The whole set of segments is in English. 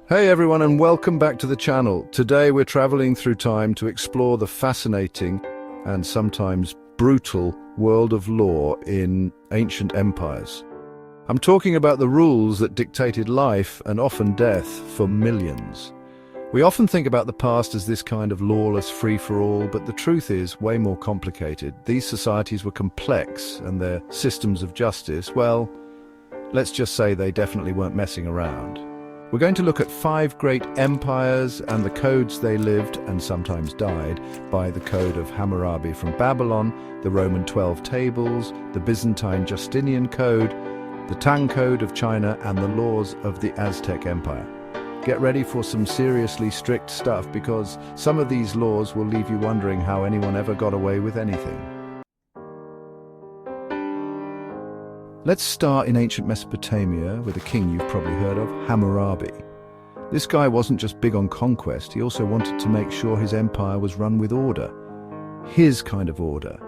Hey everyone, and welcome back to the channel. Today we're traveling through time to explore the fascinating and sometimes brutal world of law in ancient empires. I'm talking about the rules that dictated life and often death for millions. We often think about the past as this kind of lawless free-for-all, but the truth is way more complicated. These societies were complex, and their systems of justice, well, let's just say they definitely weren't messing around. We're going to look at 5 great empires and the codes they lived and sometimes died by: the Code of Hammurabi from Babylon, the Roman 12 Tables, the Byzantine Justinian Code, the Tang Code of China, and the laws of the Aztec Empire. Get ready for some seriously strict stuff, because some of these laws will leave you wondering how anyone ever got away with anything. Let's start in ancient Mesopotamia with a king you've probably heard of, Hammurabi. This guy wasn't just big on conquest, he also wanted to make sure his empire was run with order. His kind of order.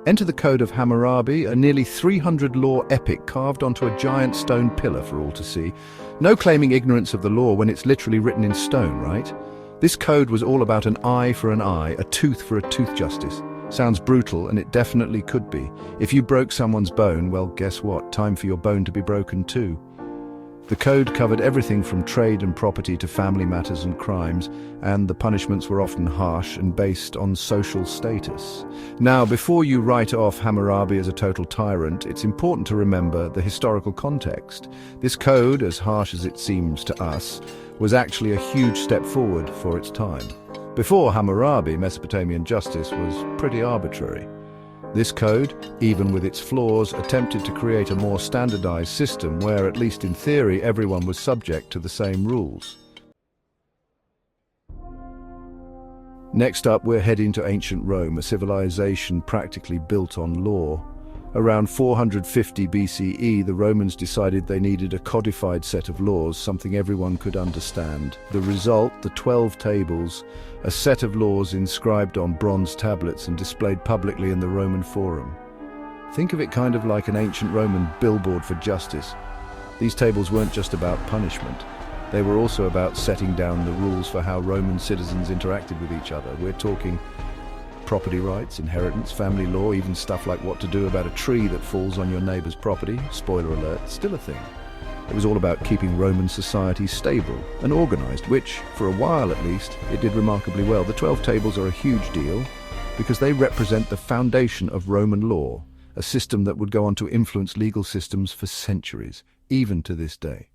Enter the Code of Hammurabi, a nearly 300-law epic carved onto a giant stone pillar for all to see. No claiming ignorance of the law when it's literally written in stone, right? This code was all about an eye for an eye, a tooth for a tooth justice. Sounds brutal, and it definitely could be. If you broke someone's bone, well, guess what? Time for your bone to be broken too. The code covered everything from trade and property to family matters and crimes, and the punishments were often harsh and based on social status. Now, before you write off Hammurabi as a total tyrant, it's important to remember the historical context. This code, as harsh as it seems to us, was actually a huge step forward for its time. Before Hammurabi, Mesopotamian justice was pretty arbitrary. This code, even with its flaws, attempted to create a more standardized system where, at least in theory, everyone was subject to the same rules. Next up, we're heading to ancient Rome, a civilization practically built on law. Around 450 BCE, the Romans decided they needed a codified set of laws, something everyone could understand. The result, the 12 Tables, a set of laws inscribed on bronze tablets and displayed publicly in the Roman Forum. Think of it kind of like an ancient Roman billboard for justice. These tables weren't just about punishment. They were also about setting down the rules for how Roman citizens interacted with each other. We're talking property rights, inheritance, family law, even stuff like what to do about a tree that falls on your neighbor's property. Spoiler alert, still a thing. It was all about keeping Roman society stable and organized, which, for a while at least, it did remarkably well. The 12 Tables are a huge deal because they represent the foundation of Roman law, a system that would go on to influence legal systems for centuries, even to this day.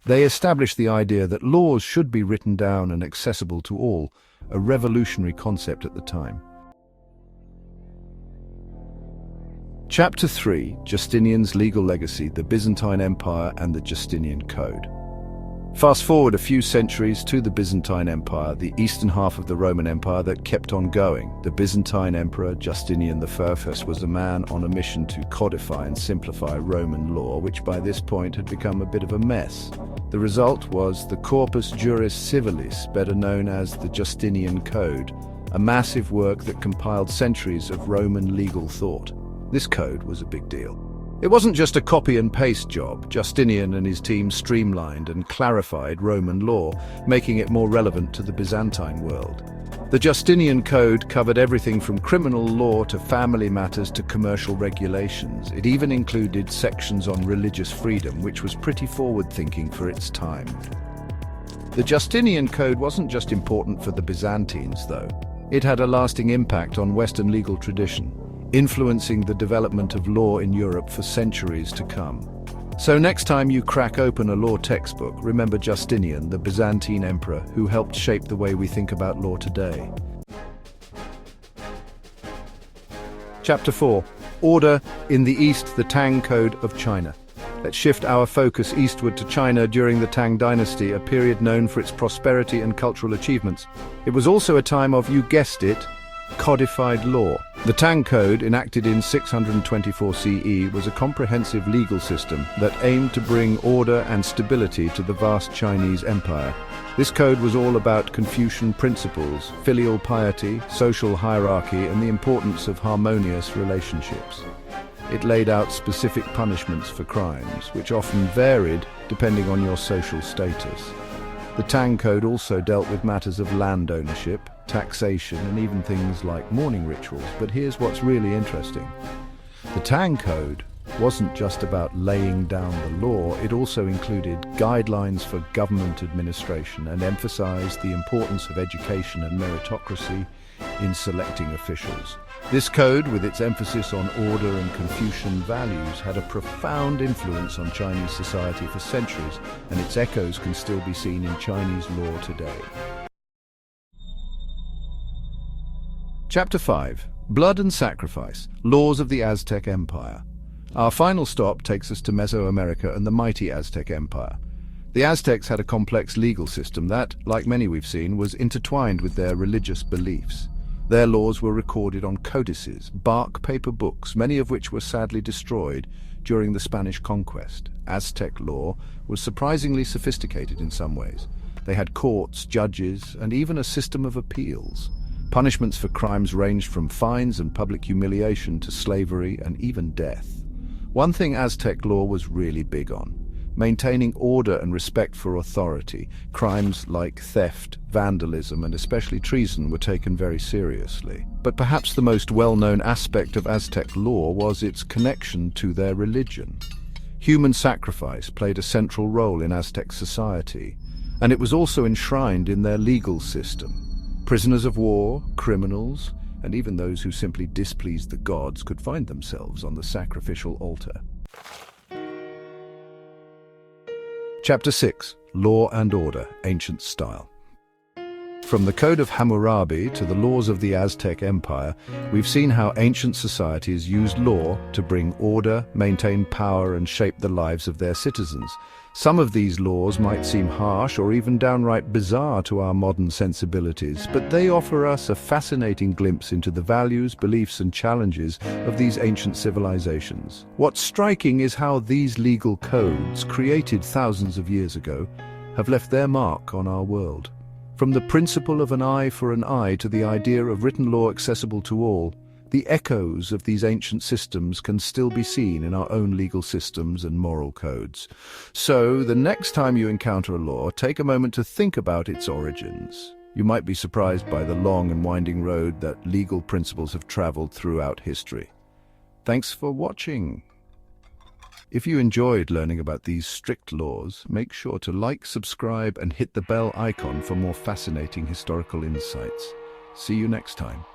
They established the idea that laws should be written down and accessible to all, a revolutionary concept at the time. Chapter 3, Justinian's Legal Legacy, the Byzantine Empire and the Justinian Code. Fast forward a few centuries to the Byzantine Empire, the eastern half of the Roman Empire that kept on going. The Byzantine Emperor Justinian I was a man on a mission to codify and simplify Roman law, which by this point had become a bit of a mess. The result was the Corpus Juris Civilis, better known as the Justinian Code, a massive work that compiled centuries of Roman legal thought. This code was a big deal. It wasn't just a copy and paste job. Justinian and his team streamlined and clarified Roman law, making it more relevant to the Byzantine world. The Justinian Code covered everything from criminal law to family matters to commercial regulations. It even included sections on religious freedom, which was pretty forward-thinking for its time. The Justinian Code wasn't just important for the Byzantines, though. It had a lasting impact on Western legal tradition, influencing the development of law in Europe for centuries to come. So next time you crack open a law textbook, remember Justinian, the Byzantine emperor, who helped shape the way we think about law today. Chapter 4. Order in the East, the Tang Code of China. Let's shift our focus eastward to China during the Tang Dynasty, a period known for its prosperity and cultural achievements. It was also a time of, you guessed it, codified law. The Tang Code, enacted in 624 CE, was a comprehensive legal system that aimed to bring order and stability to the vast Chinese empire. This code was all about Confucian principles, filial piety, social hierarchy, and the importance of harmonious relationships. It laid out specific punishments for crimes, which often varied depending on your social status. The Tang Code also dealt with matters of land ownership, taxation, and even things like mourning rituals. But here's what's really interesting. The Tang Code wasn't just about laying down the law, it also included guidelines for government administration and emphasized the importance of education and meritocracy in selecting officials. This code, with its emphasis on order and Confucian values, had a profound influence on Chinese society for centuries, and its echoes can still be seen in Chinese law today. Chapter 5. Blood and Sacrifice, Laws of the Aztec Empire. Our final stop takes us to Mesoamerica and the mighty Aztec Empire. The Aztecs had a complex legal system that, like many we've seen, was intertwined with their religious beliefs. Their laws were recorded on codices, bark paper books, many of which were sadly destroyed during the Spanish conquest. Aztec law was surprisingly sophisticated in some ways. They had courts, judges, and even a system of appeals. Punishments for crimes ranged from fines and public humiliation to slavery and even death. One thing Aztec law was really big on: maintaining order and respect for authority. Crimes like theft, vandalism, and especially treason were taken very seriously. But perhaps the most well-known aspect of Aztec law was its connection to their religion. Human sacrifice played a central role in Aztec society, and it was also enshrined in their legal system. Prisoners of war, criminals, and even those who simply displeased the gods could find themselves on the sacrificial altar. Chapter 6. Law and Order, Ancient Style. From the Code of Hammurabi to the laws of the Aztec Empire, we've seen how ancient societies used law to bring order, maintain power, and shape the lives of their citizens. Some of these laws might seem harsh or even downright bizarre to our modern sensibilities, but they offer us a fascinating glimpse into the values, beliefs, and challenges of these ancient civilizations. What's striking is how these legal codes, created thousands of years ago, have left their mark on our world. From the principle of an eye for an eye to the idea of written law accessible to all, the echoes of these ancient systems can still be seen in our own legal systems and moral codes. So, the next time you encounter a law, take a moment to think about its origins. You might be surprised by the long and winding road that legal principles have traveled throughout history. Thanks for watching. If you enjoyed learning about these strict laws, make sure to like, subscribe, and hit the bell icon for more fascinating historical insights. See you next time.